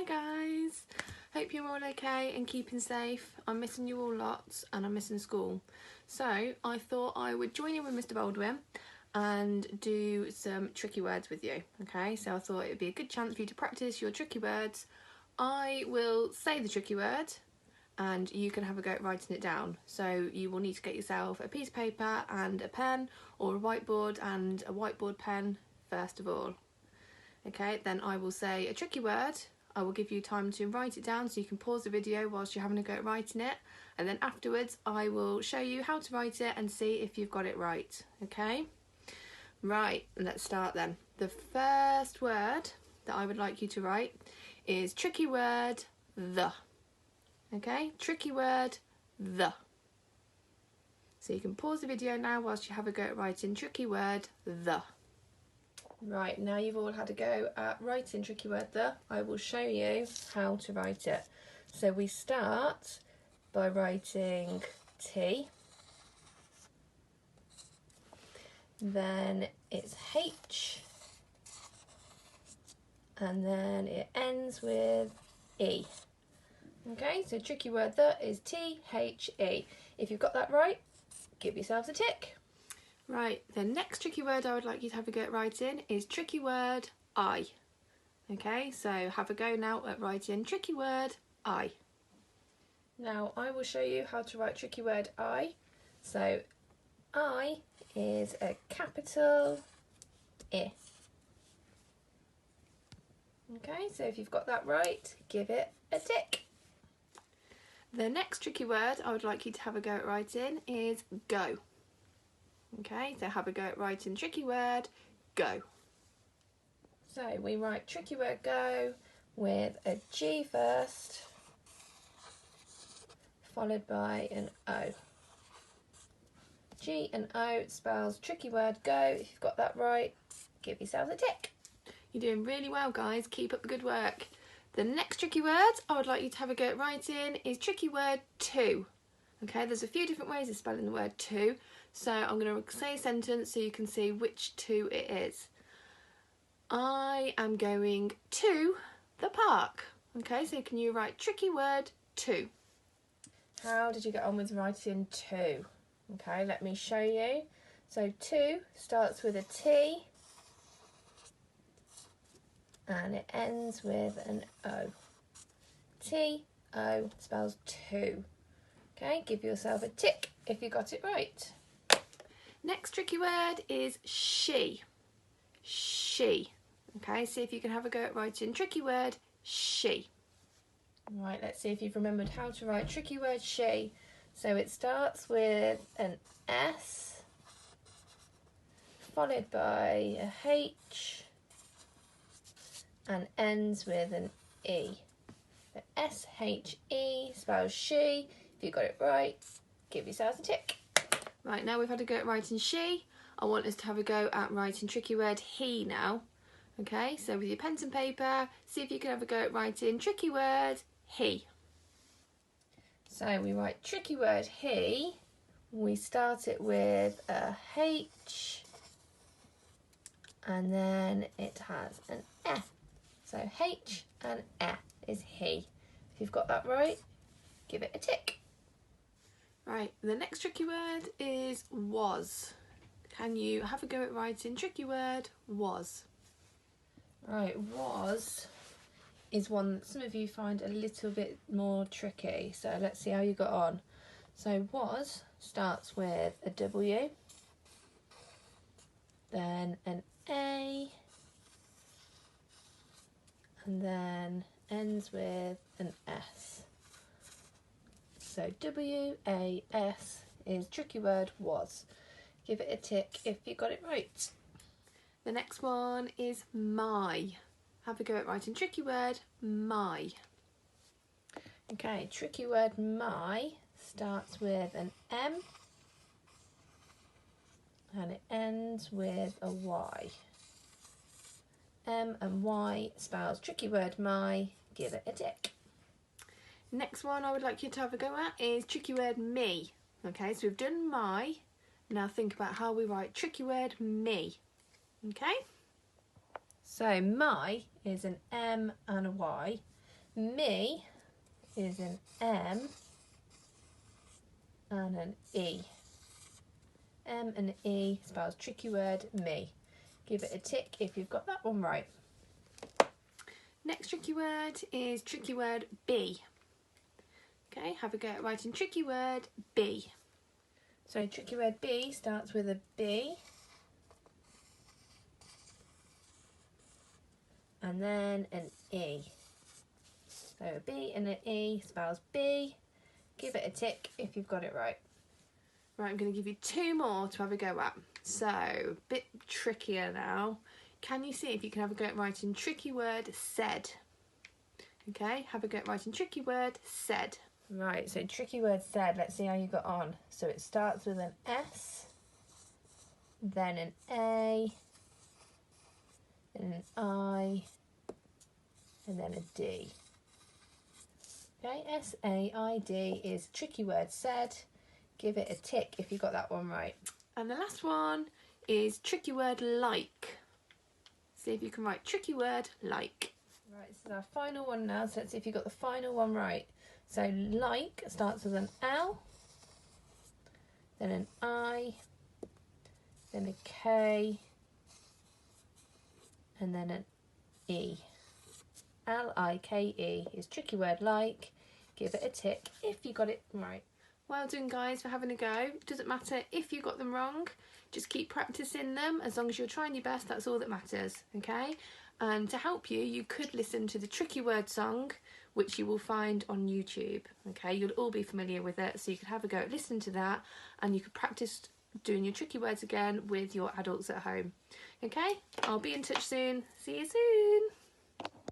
Hi guys, hope you're all okay and keeping safe. I'm missing you all lots and I'm missing school. So I thought I would join in with Mr. Baldwin and do some tricky words with you. Okay, so I thought it would be a good chance for you to practice your tricky words. I will say the tricky word and you can have a go at writing it down. So you will need to get yourself a piece of paper and a pen, or a whiteboard and a whiteboard pen first of all. Okay, then I will say a tricky word. I will give you time to write it down so you can pause the video whilst you're having a go at writing it, and then afterwards I will show you how to write it and see if you've got it right. Okay, right, let's start then. The first word that I would like you to write is tricky word the. Okay, tricky word the. So you can pause the video now whilst you have a go at writing tricky word the. Right, now you've all had a go at writing tricky word the, I will show you how to write it. So we start by writing T, then it's H, and then it ends with E. Okay, so tricky word the is T-H-E. If you've got that right, give yourselves a tick. Right, the next tricky word I would like you to have a go at writing is tricky word I. Okay, so have a go now at writing tricky word I. Now I will show you how to write tricky word I. So I is a capital I. Okay, so if you've got that right, give it a tick. The next tricky word I would like you to have a go at writing is go. Okay, so have a go at writing tricky word go. So we write tricky word go with a G first, followed by an O. G and O spells tricky word go. If you've got that right, give yourselves a tick. You're doing really well, guys. Keep up the good work. The next tricky word I would like you to have a go at writing is tricky word to. Okay, there's a few different ways of spelling the word to. So I'm going to say a sentence so you can see which to it is. I am going to the park. Okay, so can you write tricky word to? How did you get on with writing to? Okay, let me show you. So to starts with a T and it ends with an O. T-O spells to. Okay, give yourself a tick if you got it right. Next tricky word is she. She. Okay, see if you can have a go at writing tricky word she. Right, let's see if you've remembered how to write tricky word she. So it starts with an S, followed by a H, and ends with an E. The S-H-E spells she. If you got it right, give yourselves a tick. Right, now we've had a go at writing she. I want us to have a go at writing tricky word he now. Okay, so with your pens and paper, see if you can have a go at writing tricky word he. So we write tricky word he. We start it with a H and then it has an F. So H and F is he. If you've got that right, give it a tick. Right, the next tricky word is was. Can you have a go at writing tricky word was? Right, was is one that some of you find a little bit more tricky, so let's see how you got on. So was starts with a W, then an A, and then ends with an S. So W-A-S is tricky word was. Give it a tick if you got it right. The next one is my. Have a go at writing tricky word my. Okay, tricky word my starts with an M and it ends with a Y. M and Y spells tricky word my. Give it a tick. Next one I would like you to have a go at is tricky word me. Okay, so we've done my. Now think about how we write tricky word me. Okay? So my is an M and a Y. me is an M and an E. M and E spells tricky word me. Give it a tick if you've got that one right. Next tricky word is tricky word B. Okay, have a go at writing tricky word B. So tricky word B starts with a B and then an E. So a B and an E spells B. Give it a tick if you've got it right. Right, I'm going to give you two more to have a go at. So, a bit trickier now. Can you see if you can have a go at writing tricky word said? Okay, have a go at writing tricky word said. Right, so tricky word said, let's see how you got on. So it starts with an S, then an A, then an I, and then a D. Okay, S-A-I-D is tricky word said. Give it a tick if you got that one right. And the last one is tricky word like. See if you can write tricky word like. Right, this is our final one now, so let's see if you got the final one right. So like starts with an L, then an I, then a K, and then an E. L-I-K-E is tricky word like. Give it a tick if you got it right. Well done guys for having a go. Doesn't matter if you got them wrong, just keep practicing them. As long as you're trying your best, that's all that matters, okay? And to help you, you could listen to the tricky word song, which you will find on YouTube, okay? You'll all be familiar with it, so you could have a go at listening to that and you could practice doing your tricky words again with your adults at home, okay? I'll be in touch soon. See you soon.